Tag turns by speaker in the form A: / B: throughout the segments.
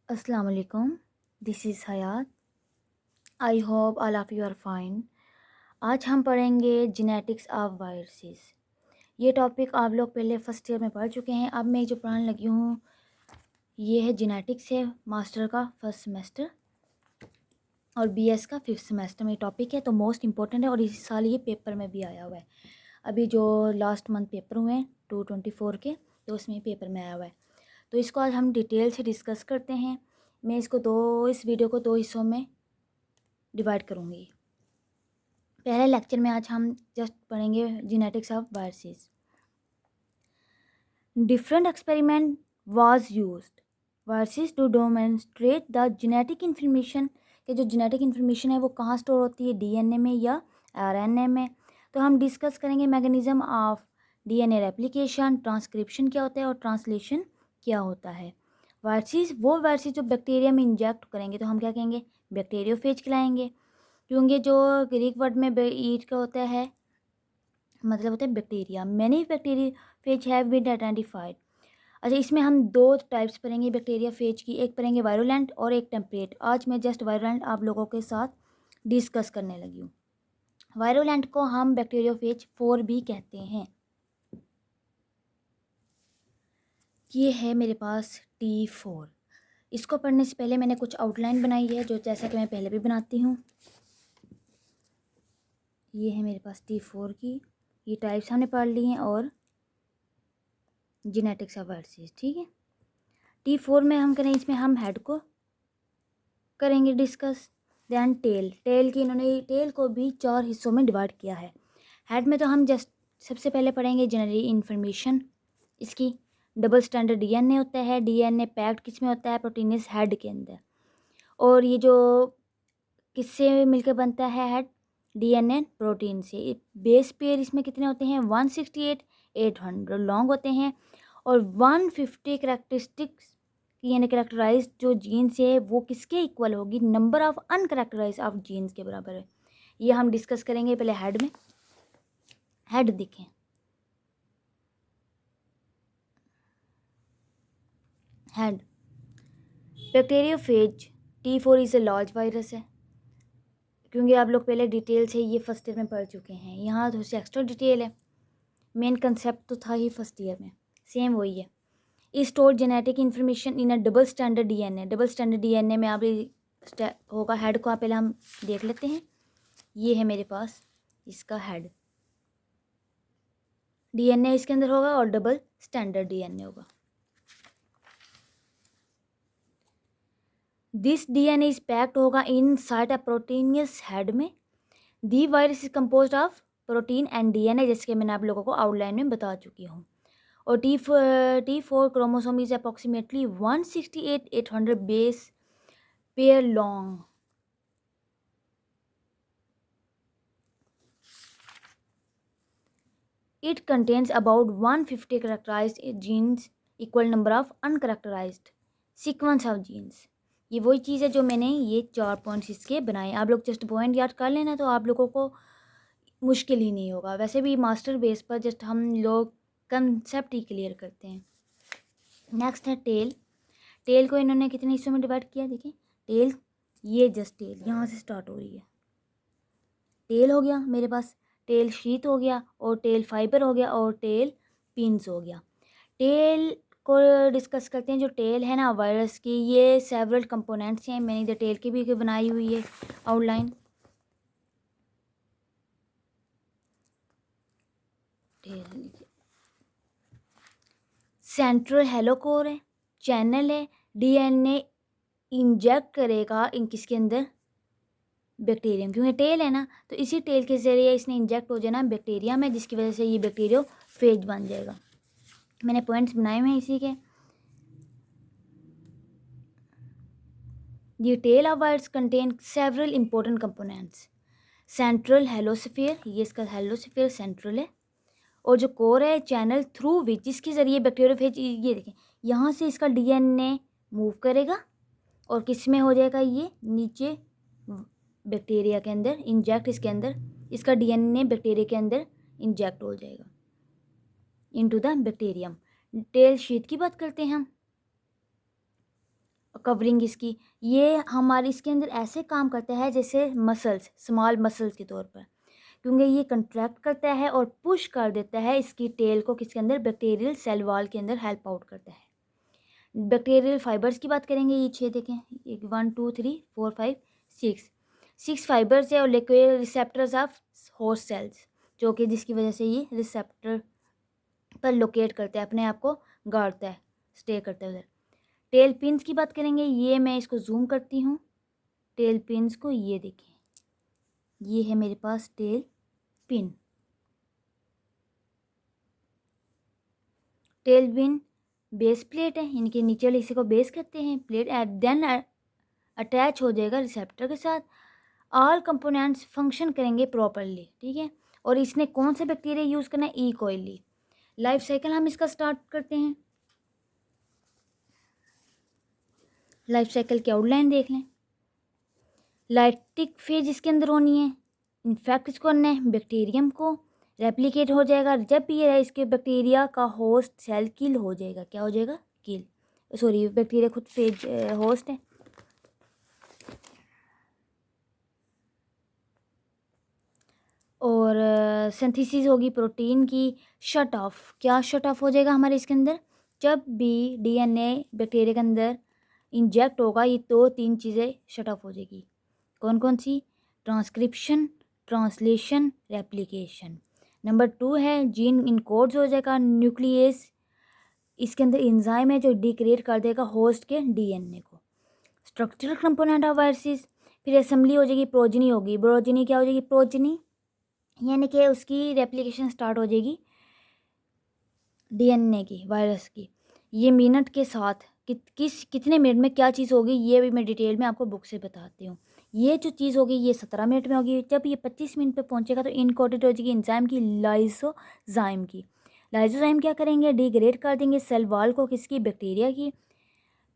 A: अस्सलाम वालेकुम, this is Hayat. I hope all of you are fine. आज हम पढ़ेंगे जेनेटिक्स ऑफ वायरसेस। ये टॉपिक आप लोग पहले फ़र्स्ट ईयर में पढ़ चुके हैं। अब मैं जो पढ़ाने लगी हूँ ये है जेनेटिक्स है, मास्टर का फर्स्ट सेमेस्टर और बीएस का फिफ्थ सेमेस्टर में टॉपिक है, तो मोस्ट इंपॉर्टेंट है और इस साल ये पेपर में भी आया हुआ है। अभी जो लास्ट मंथ पेपर हुए हैं 2024 के, तो उसमें पेपर में आया हुआ है। तो इसको आज हम डिटेल से डिस्कस करते हैं। मैं इस वीडियो को 2 हिस्सों में डिवाइड करूँगी। पहले लेक्चर में आज हम जस्ट पढ़ेंगे genetics of viruses. Different experiment was used viruses to demonstrate the genetic information के जो जेनेटिक इन्फॉर्मेशन है वो कहाँ स्टोर होती है, डीएनए में या आरएनए में। तो हम डिस्कस करेंगे mechanism of DNA replication, transcription क्या होता है और ट्रांसलेशन क्या होता है। वायरसेस जो बैक्टीरिया में इंजेक्ट करेंगे तो हम क्या कहेंगे, बैक्टीरियोफेज कहलाएंगे, क्योंकि जो ग्रीक वर्ड में ईट का होता है मतलब होता है bacteria. Many bacteria phage have been identified. अच्छा, इसमें हम 2 टाइप्स पढ़ेंगे बैक्टीरिया फेज की, एक पढ़ेंगे वायरुलेंट और एक टेम्परेट। आज मैं जस्ट वायरुलेंट आप लोगों के साथ डिस्कस करने लगी हूँ। वायरुलेंट को हम बैक्टीरियोफेज 4 भी कहते हैं। ये है मेरे पास T4। इसको पढ़ने से पहले मैंने कुछ आउटलाइन बनाई है जो जैसा कि मैं पहले भी बनाती हूँ। ये है मेरे पास T4 की, ये टाइप्स हमने पढ़ ली हैं और जेनेटिक्स ऑफ वायरसेस, ठीक है। T4 में हम करें, इसमें हम हेड को करेंगे डिस्कस। दैन टेल को भी 4 हिस्सों में डिवाइड किया है। हेड में तो हम जस्ट सबसे पहले पढ़ेंगे जनरल इन्फॉर्मेशन इसकी। डबल स्टैंडर्ड डीएनए होता है, डीएनए पैक्ड किस में होता है, प्रोटीनस हेड के अंदर। और ये जो किससे मिलकर बनता है हेड, डीएनए प्रोटीन से। बेस पेयर इसमें कितने होते हैं, 168 800 लॉन्ग होते हैं और 150 करेक्टरिस्टिक्स यानी करेक्टराइज जो जीन्स है वो किसके इक्वल होगी, नंबर ऑफ अनकरेक्टराइज ऑफ जीन्स के बराबर है। ये हम डिस्कस करेंगे पहले हेड में। हेड देखें, head bacteriophage T4 is a large virus है, क्योंकि आप लोग पहले डिटेल से ये फर्स्ट ईयर में पढ़ चुके हैं। यहाँ थोड़ी सी एक्स्ट्रा डिटेल है, मेन कंसेप्ट तो था ही फर्स्ट ईयर में, सेम वही है। Store genetic information in a double standard DNA. Double standard DNA में आप होगा हेड को, आप पहले हम देख लेते हैं। ये है मेरे पास इसका हेड, डीएनए इसके अंदर होगा और डबल स्टैंडर्ड डीएनए होगा। दिस डीएनए इज पैक्ड होगा इन साइड अ प्रोटीनियस हेड में। दी virus is composed of protein and DNA, जैसे कि मैंने आप लोगों को आउटलाइन में बता चुकी हूँ। और T4 chromosome is approximately 168 800 base pair long. It contains about 150 characterized genes, equal number of uncharacterized sequence of genes। ये वही चीज़ है जो मैंने ये 4 पॉइंट्स इसके बनाए। आप लोग जस्ट पॉइंट याद कर लेना तो आप लोगों को मुश्किल ही नहीं होगा। वैसे भी मास्टर बेस पर जस्ट हम लोग कंसेप्ट ही क्लियर करते हैं। नेक्स्ट है टेल। टेल को इन्होंने कितने हिस्सों में डिवाइड किया, देखिए टेल, ये जस्ट टेल यहाँ से स्टार्ट हो रही है। टेल हो गया मेरे पास, टेल शीट हो गया और टेल फाइबर हो गया और टेल पिंस हो गया। टेल को डिस्कस करते हैं। जो टेल है ना वायरस की, ये सेवरल कंपोनेंट्स हैं। मैंने इधर टेल की भी बनाई हुई है आउटलाइन। टेल सेंट्रल हेलोकोर है, चैनल है, डीएनए इंजेक्ट करेगा इन किसके अंदर, बैक्टीरियम, क्योंकि टेल है ना, तो इसी टेल के जरिए इसने इंजेक्ट हो जाना बैक्टीरिया में, जिसकी वजह से ये बैक्टीरियो फेज बन जाएगा। मैंने पॉइंट्स बनाए हुए हैं इसी के। The tail of wires contain several important components. Central heliosphere, ये इसका हेलोस्फीयर सेंट्रल है, और जो कोर है चैनल थ्रू विच, जिसके ज़रिए बैक्टीरियोफेज, ये देखें यहाँ से इसका डीएनए मूव करेगा और किस में हो जाएगा, ये नीचे बैक्टीरिया के अंदर इंजेक्ट, इसके अंदर इसका डीएनए बैक्टीरिया के अंदर इंजेक्ट हो जाएगा into the bacterium. Tail sheath की बात करते हैं हम। कवरिंग इसकी, ये हमारी इसके अंदर ऐसे काम करता है जैसे मसल्स, स्मॉल मसल्स के तौर पर, क्योंकि ये कंट्रैक्ट करता है और पुश कर देता है इसकी टेल को किसके अंदर, बैक्टीरियल सेल वॉल के अंदर हेल्प आउट करता है। बैक्टीरियल फाइबर्स की बात करेंगे, ये 6 देखें, 1 2 3 4 5 6 फाइबर्स है और liquid receptors of host cells, जो कि जिसकी वजह से ये रिसेप्टर पर लोकेट करता है, अपने आप को गाड़ता है, स्टे करता है उधर। टेल पिन्स की बात करेंगे, ये मैं इसको जूम करती हूँ टेल पिन्स को, ये देखें, ये है मेरे पास tail pin. Tail pin base plate है, इनके नीचे वाले हिस्से को बेस कहते हैं, प्लेट देन अटैच हो जाएगा रिसेप्टर के साथ। ऑल कंपोनेंट्स फंक्शन करेंगे प्रॉपरली, ठीक है। और इसने कौन से बैक्टीरिया यूज़ करना है, ई कोयली। लाइफ साइकिल हम इसका स्टार्ट करते हैं, लाइफ साइकिल की आउटलाइन देख लें। लाइटिक फेज इसके अंदर होनी है, इन्फेक्ट इसको करना है, बैक्टीरियम को रेप्लिकेट हो जाएगा, जब ये इसके बैक्टीरिया का होस्ट सेल किल हो जाएगा, क्या हो जाएगा, किल, सॉरी बैक्टीरिया खुद फेज होस्ट है। और सिंथेसिस होगी प्रोटीन की, शट ऑफ, क्या शट ऑफ हो जाएगा हमारे इसके अंदर, जब भी डीएनए बैक्टीरिया के अंदर इंजेक्ट होगा, ये 2-3 चीज़ें शट ऑफ हो जाएगी। कौन कौन सी, ट्रांसक्रिप्शन, ट्रांसलेशन, रेप्लिकेशन। नंबर 2 है जीन इनकोड्स हो जाएगा, न्यूक्लियस इसके अंदर एंजाइम है जो डिग्रेड कर देगा होस्ट के डीएनए को। स्ट्रक्चरल कंपोनेंट ऑफ वायरसेस, फिर असेंबली हो जाएगी, प्रोजनी होगी, प्रोजनी क्या हो जाएगी, प्रोजनी यानी कि उसकी रेप्लिकेशन स्टार्ट हो जाएगी डीएनए की, वायरस की। ये मिनट के साथ कितने मिनट में क्या चीज़ होगी, ये भी मैं डिटेल में आपको बुक से बताती हूँ। ये जो चीज़ होगी ये 17 मिनट में होगी, जब ये 25 मिनट पे पहुँचेगा तो इनकोडेड हो जाएगी एंजाइम की, लाइसोजाइम की। लाइसोजाइम क्या करेंगे, डिग्रेड कर देंगे सेल वॉल को, किसकी, बैक्टीरिया की।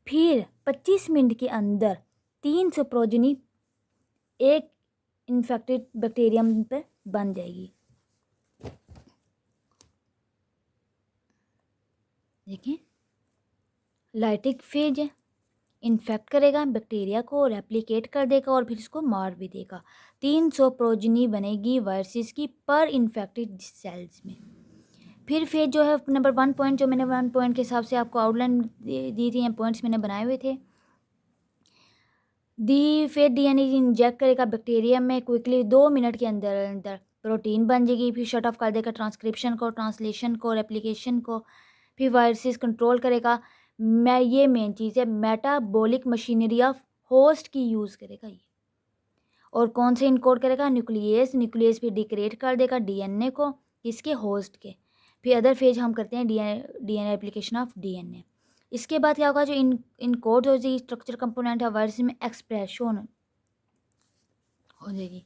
A: फिर 25 मिनट के अंदर 300 प्रोजनी एक इन्फेक्टेड बैक्टीरियम पर बन जाएगी। देखें, लाइटिक फेज है, इन्फेक्ट करेगा बैक्टीरिया को, रेप्लिकेट कर देगा और फिर इसको मार भी देगा। 300 प्रोजनी बनेगी वायरसेस की पर इन्फेक्टेड सेल्स में। फिर फेज जो है नंबर 1 पॉइंट, जो मैंने 1 पॉइंट के हिसाब से आपको आउटलाइन दी थी, पॉइंट्स मैंने बनाए हुए थे। दी फेज डीएनए इंजेक्ट करेगा बैक्टीरिया में क्विकली, 2 मिनट के अंदर अंदर प्रोटीन बन जाएगी, फिर शट ऑफ कर देगा ट्रांसक्रिप्शन को, ट्रांसलेशन को, रेप्लिकेशन को। फिर वायरसेस कंट्रोल करेगा, ये मेन चीज़ है, मेटाबॉलिक मशीनरी ऑफ होस्ट की यूज़ करेगा ये। और कौन से इनकोड करेगा, न्यूक्लियस, न्यूक्लियस फिर डिग्रेड कर देगा डीएनए को, किसके, होस्ट के। फिर अदर फेज हम करते हैं डीएनए एप्लीकेशन ऑफ डीएनए। इसके बाद क्या होगा, जो इनकोड हो जाएगी स्ट्रक्चर कंपोनेंट है वायरस में एक्सप्रेशन हो जाएगी।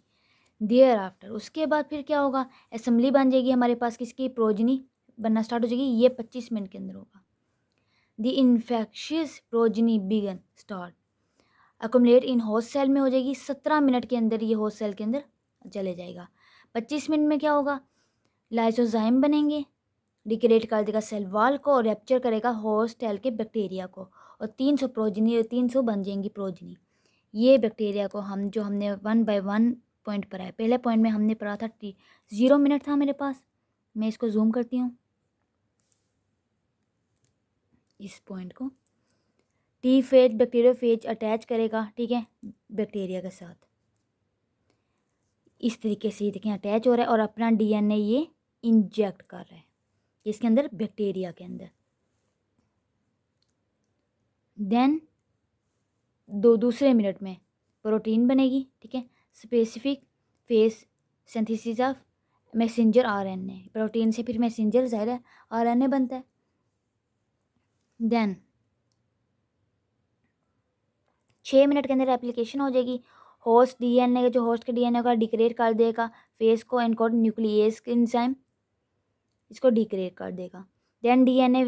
A: देयर आफ्टर उसके बाद फिर क्या होगा, असेंबली बन जाएगी हमारे पास, किसकी, प्रोजनी बनना स्टार्ट हो जाएगी, ये 25 मिनट के अंदर होगा। The infectious progeny begin start accumulate in host cell में हो जाएगी, 17 मिनट के अंदर ये होस्ट सेल के अंदर चले जाएगा। 25 मिनट में क्या होगा, लाइसोजाइम बनेंगे, डिग्रेड कर देगा सेल वॉल को और रैप्चर करेगा होस्ट सेल के बैक्टीरिया को, और 300 प्रोजनी, 300 बन जाएंगी प्रोजनी। ये बैक्टीरिया को जो हमने 1 बाय 1 पॉइंट पढ़ा है, पहले पॉइंट में हमने पढ़ा था 0 मिनट था मेरे पास, मैं इसको जूम करती हूँ इस पॉइंट को। टी फेज बैक्टीरियोफेज अटैच करेगा, ठीक है, बैक्टीरिया के साथ, इस तरीके से देखें अटैच हो रहा है और अपना डीएनए ये इंजेक्ट कर रहा है इसके अंदर, बैक्टीरिया के अंदर। देन दूसरे मिनट में प्रोटीन बनेगी, ठीक है, specific face synthesis of messenger RNA, protein से फिर मैसेंजर ज़ाहिर है आरएनए बनता है। देन 6 मिनट के अंदर एप्लीकेशन हो जाएगी, होस्ट डीएनए जो होस्ट के डीएनए का डिग्रेड कर देगा, फेस को एनकोड न्यूक्लियस एंजाइम इसको डिग्रेड कर देगा। देन डीएनए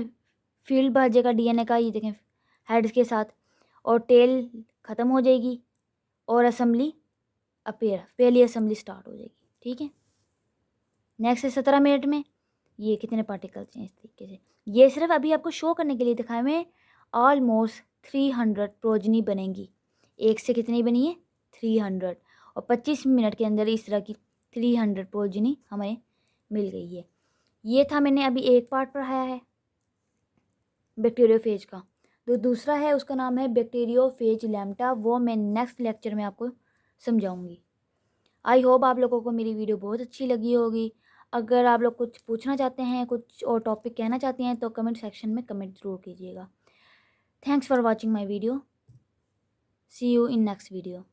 A: फील्ड भर जाएगा डीएनए का, ये देखें हेड के साथ, और टेल ख़त्म हो जाएगी और असेंबली पहली असेंबली स्टार्ट हो जाएगी, ठीक है। नेक्स्ट है 17 मिनट में, ये कितने पार्टिकल्स हैं इस तरीके से, ये सिर्फ अभी आपको शो करने के लिए दिखाए हुए ऑलमोस्ट 300 प्रोजनी बनेंगी। एक से कितनी बनी है? 300। और 25 मिनट के अंदर इस तरह की 300 प्रोजनी हमें मिल गई है। ये था, मैंने अभी एक पार्ट पढ़ाया है बैक्टीरियोफेज का। तो दूसरा है, उसका नाम है बैक्टीरियोफेज लैम्टा, वो मैं नेक्स्ट लेक्चर में आपको समझाऊंगी। आई होप आप लोगों को मेरी वीडियो बहुत अच्छी लगी होगी। अगर आप लोग कुछ पूछना चाहते हैं, कुछ और टॉपिक कहना चाहते हैं, तो कमेंट सेक्शन में कमेंट ज़रूर कीजिएगा। Thanks for watching my video. See you in next video.